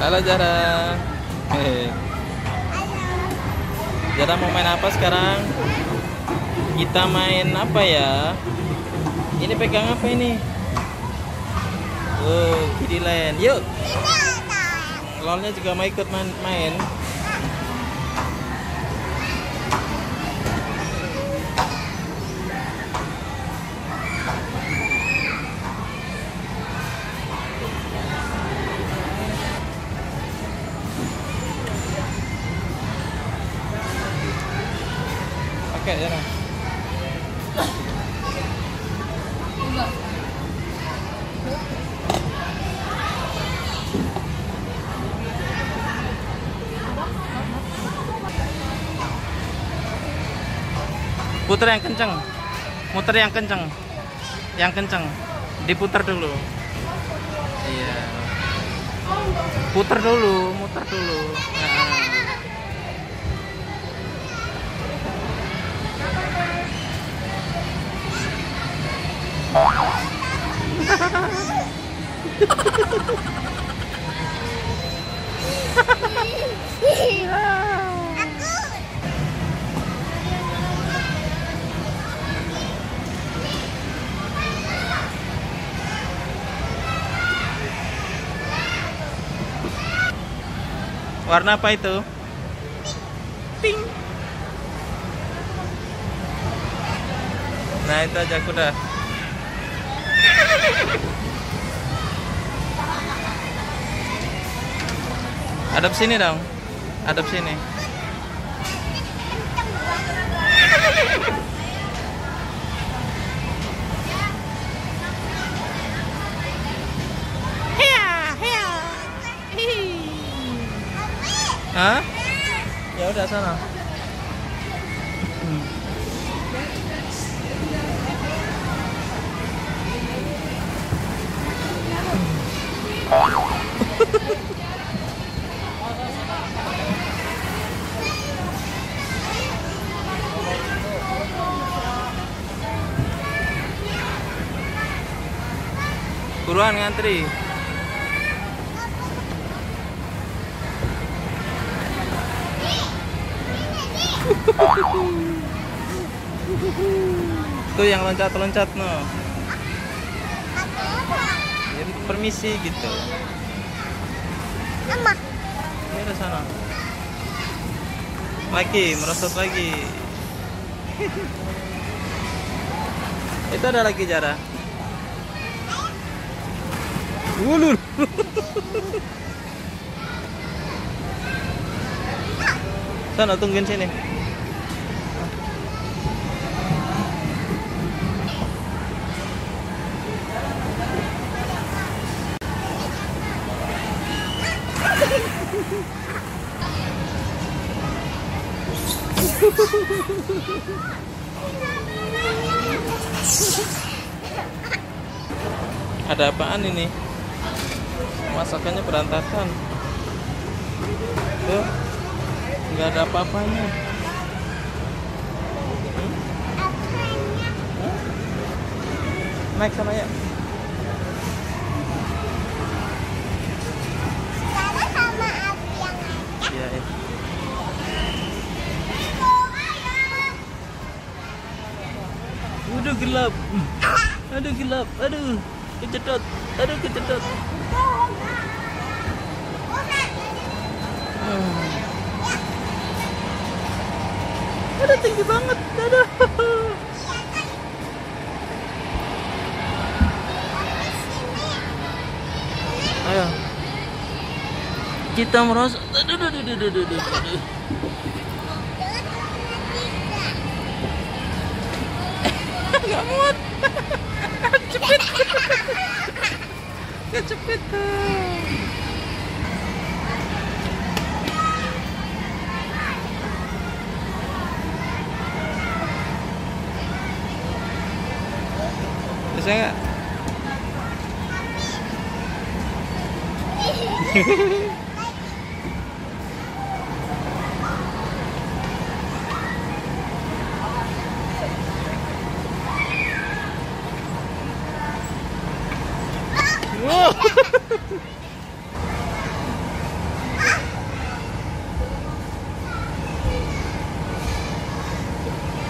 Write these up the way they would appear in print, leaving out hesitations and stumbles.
Halo Zara. Zara mau main apa sekarang? Kita main apa ya? Ini pegang apa ini? Oh, Kiddyland. Yuk. Lolnya juga mau ikut main. Oke, Zara. Putar yang kenceng, muter yang kenceng, diputar dulu. Iya, putar dulu, muter dulu. Warna apa itu? Pink. Nah, itu aja kuda. Hadap sini dong. Hadap sini. Hah? Ya udah sana. Buruan ngantri. Tuh yang loncat-loncat no. Ya, permisi gitu. Mama. Ini ada sana. Lagi, merosot lagi. Itu ada lagi Zara. Ulul. Sana tungguin sini. Ada apaan ini? Masakannya berantakan. Tuh, nggak ada apa-apanya. Naik sana ya. Iya, ya. Aduh gelap. Aduh gelap. Aduh kecedot. Aduh kecedot. Aduh tinggi banget. Aduh. Ayo. Kita merosot. Aduh. Gak muat. Cepet. Kecepet. Bisa nggak? Wow.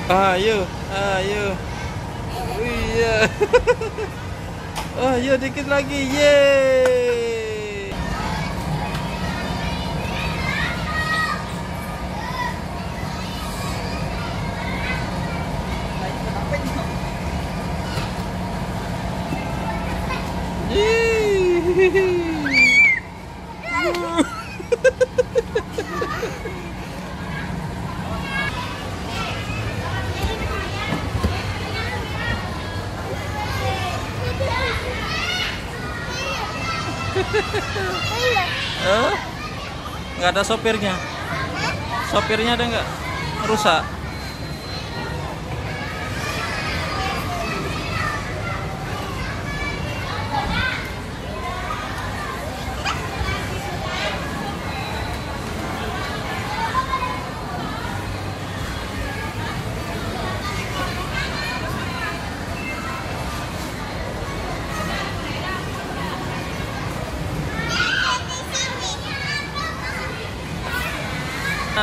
Ayo, ayo. Iya. Oh, ayo dikit lagi. Yeay. Eh? Nggak ada sopirnya. Sopirnya ada nggak? Rusak.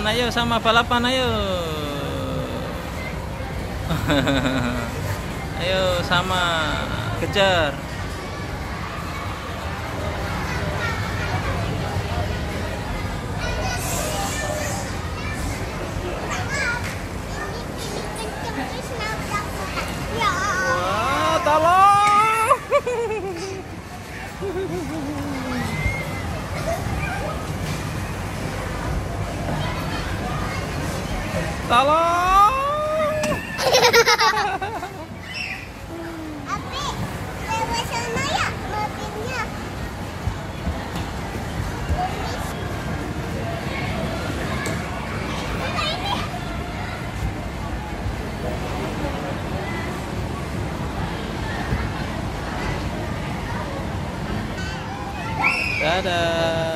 Ayo sama balapan ayo. Ayo sama kejar. Wah, tolong. Tolong. Api, lewat sana ya mobilnya. Dadah.